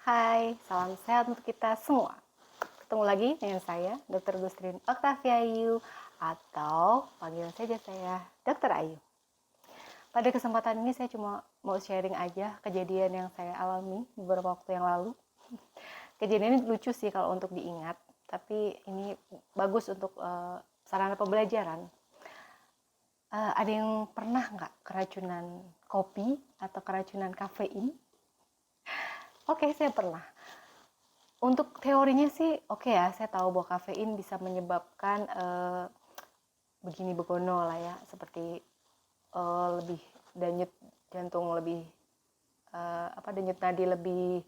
Hai, salam sehat untuk kita semua. Ketemu lagi dengan saya, Dr. Gustrin Octaviayu, atau panggil saja saya Dr. Ayu. Pada kesempatan ini saya cuma mau sharing aja kejadian yang saya alami beberapa waktu yang lalu. Kejadian ini lucu sih kalau untuk diingat, tapi ini bagus untuk sarana pembelajaran. Ada yang pernah nggak keracunan kopi atau keracunan kafein? Oke, saya pernah. Untuk teorinya sih oke ya, saya tahu bahwa kafein bisa menyebabkan begini begono lah ya, seperti lebih denyut jantung lebih denyut nadi lebih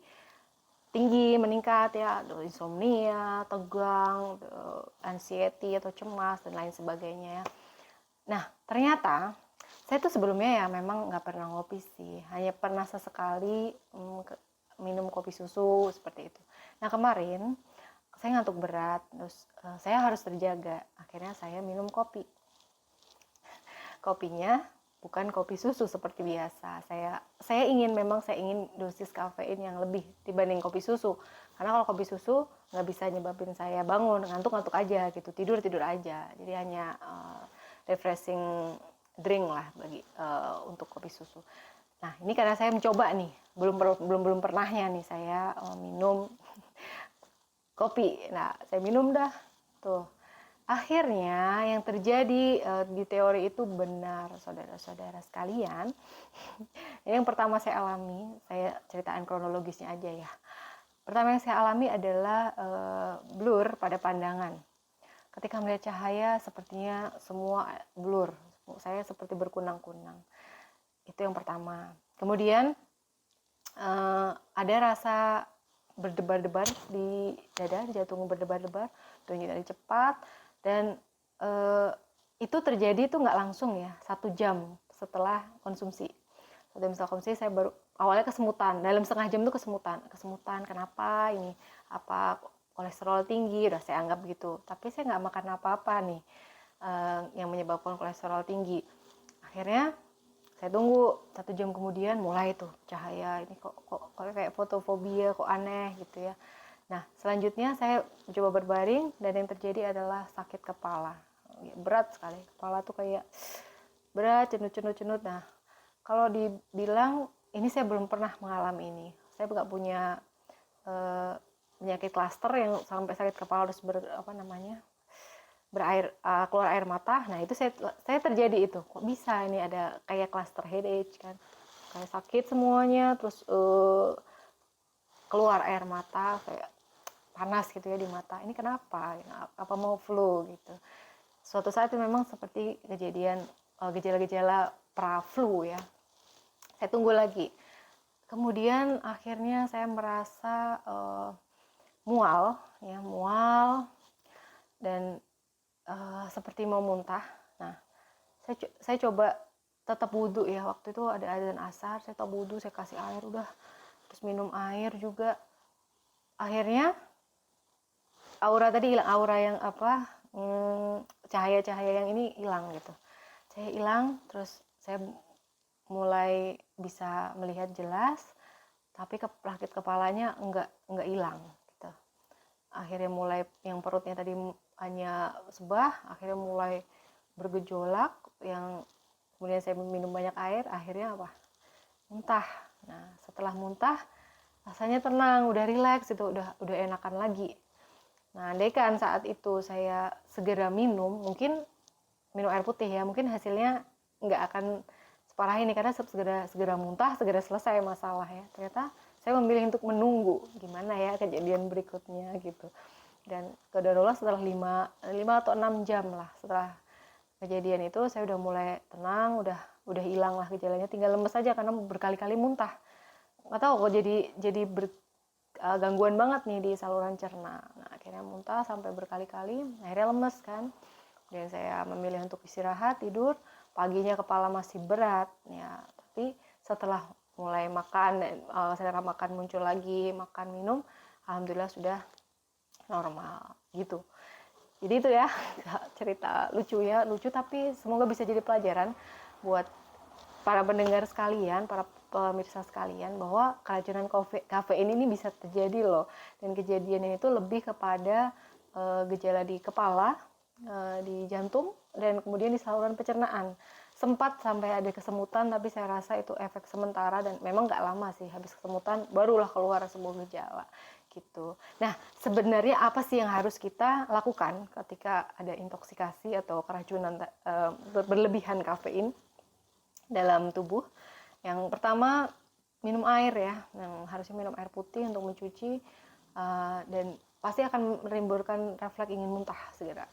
tinggi, meningkat ya, insomnia, tegang, anxiety atau cemas dan lain sebagainya ya. Nah, ternyata saya tuh sebelumnya ya memang nggak pernah ngopi sih, hanya pernah sesekali minum kopi susu seperti itu. Nah, kemarin saya ngantuk berat, terus saya harus terjaga. Akhirnya saya minum kopi. Kopinya bukan kopi susu seperti biasa. Saya ingin dosis kafein yang lebih dibanding kopi susu. Karena kalau kopi susu nggak bisa nyebabin saya bangun, ngantuk-ngantuk aja gitu, tidur-tidur aja. Jadi hanya refreshing drink lah bagi untuk kopi susu. Nah, ini karena saya mencoba nih, belum pernahnya nih saya minum kopi. Nah, saya minum dah tuh. Akhirnya yang terjadi di teori itu benar, saudara-saudara sekalian. Yang pertama saya alami, saya ceritain kronologisnya aja ya. Pertama yang saya alami adalah blur pada pandangan. Ketika melihat cahaya, sepertinya semua blur. Saya seperti berkunang-kunang. Itu yang pertama. Kemudian ada rasa berdebar-debar di dada, di jantung berdebar-debar, denyut nadi cepat, dan itu terjadi tuh nggak langsung ya, 1 jam setelah konsumsi. Setelah konsumsi saya baru awalnya kesemutan, dalam setengah jam tuh kesemutan. Kenapa ini? Apa kolesterol tinggi? Udah saya anggap gitu. Tapi saya nggak makan apa-apa nih yang menyebabkan kolesterol tinggi. Akhirnya saya tunggu 1 jam kemudian mulai tuh cahaya ini kok kayak fotofobia, kok aneh gitu ya. Nah, selanjutnya saya coba berbaring dan yang terjadi adalah sakit kepala. Berat sekali, kepala tuh kayak berat, cenut-cenut. Nah, kalau dibilang ini saya belum pernah mengalami ini. Saya nggak punya penyakit klaster yang sampai sakit kepala harus keluar air mata. Nah, itu saya terjadi itu. Kok bisa ini ada kayak cluster headache kan? Kayak sakit semuanya, terus keluar air mata, kayak panas gitu ya di mata. Ini kenapa? Apa mau flu gitu? Suatu saat itu memang seperti kejadian gejala-gejala pra-flu ya. Saya tunggu lagi. Kemudian akhirnya saya merasa mual dan seperti mau muntah. Nah, saya coba tetap wudhu ya. Waktu itu ada adzan asar, saya tetap wudhu, saya kasih air udah, terus minum air juga. Akhirnya aura tadi hilang, aura yang cahaya-cahaya yang ini hilang gitu. Saya hilang, terus saya mulai bisa melihat jelas, tapi sakit kepalanya enggak hilang gitu. Akhirnya mulai yang perutnya tadi hanya sebah, akhirnya mulai bergejolak, yang kemudian saya minum banyak air, akhirnya muntah. Nah, setelah muntah rasanya tenang, udah rileks itu, udah enakan lagi. Nah, andaikan saat itu saya segera minum, mungkin minum air putih ya, mungkin hasilnya nggak akan separah ini, karena segera muntah, segera selesai masalah ya. Ternyata saya memilih untuk menunggu gimana ya kejadian berikutnya gitu. Dan qadarullah setelah 5 atau 6 jam lah setelah kejadian itu, saya udah mulai tenang, udah hilang lah gejalanya, tinggal lemes aja karena berkali-kali muntah. Nggak tahu kok jadi gangguan banget nih di saluran cerna. Nah, akhirnya muntah sampai berkali-kali, akhirnya lemes kan. Dan saya memilih untuk istirahat, tidur. Paginya kepala masih berat ya, tapi setelah mulai makan, selera makan muncul lagi, makan minum, alhamdulillah sudah normal gitu. Jadi itu ya cerita lucu tapi semoga bisa jadi pelajaran buat para pendengar sekalian, para pemirsa sekalian bahwa keracunan kafein ini bisa terjadi loh, dan kejadian ini tuh lebih kepada gejala di kepala, di jantung, dan kemudian di saluran pencernaan. Sempat sampai ada kesemutan, tapi saya rasa itu efek sementara dan memang nggak lama sih, habis kesemutan barulah keluar sebuah gejala gitu. Nah, sebenarnya apa sih yang harus kita lakukan ketika ada intoksikasi atau keracunan berlebihan kafein dalam tubuh? Yang pertama, minum air ya, yang harusnya minum air putih untuk mencuci, dan pasti akan menimbulkan refleks ingin muntah segera.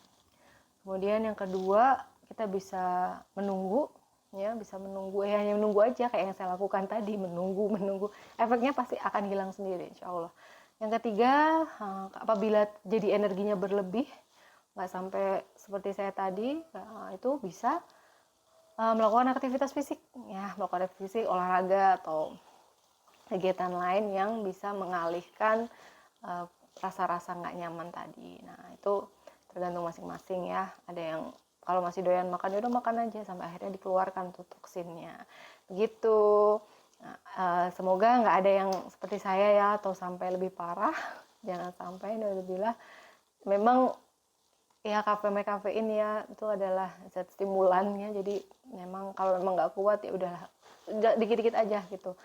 Kemudian yang kedua, kita bisa menunggu, ya, bisa menunggu, hanya menunggu aja kayak yang saya lakukan tadi, menunggu, efeknya pasti akan hilang sendiri, insya Allah. Yang ketiga, apabila jadi energinya berlebih, nggak sampai seperti saya tadi, itu bisa melakukan aktivitas fisik, ya, melakukan aktivitas fisik, olahraga atau kegiatan lain yang bisa mengalihkan rasa-rasa nggak nyaman tadi. Nah, itu tergantung masing-masing ya. Ada yang kalau masih doyan makan, ya udah makan aja sampai akhirnya dikeluarkan tuh toksinnya. Begitu. Nah, semoga nggak ada yang seperti saya ya, atau sampai lebih parah. Jangan sampai, alhamdulillah. Memang ya kafein ya itu adalah zat stimulannya. Jadi memang kalau memang nggak kuat ya udahlah, dikit-dikit aja gitu.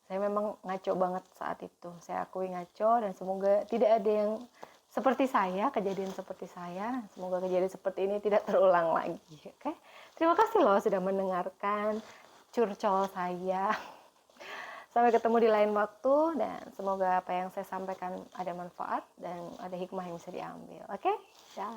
Saya memang ngaco banget saat itu, saya akui ngaco, dan semoga tidak ada yang seperti saya, kejadian seperti saya. Semoga kejadian seperti ini tidak terulang lagi. Oke, terima kasih loh sudah mendengarkan curcol saya. Sampai ketemu di lain waktu, dan semoga apa yang saya sampaikan ada manfaat dan ada hikmah yang bisa diambil. Oke, dah.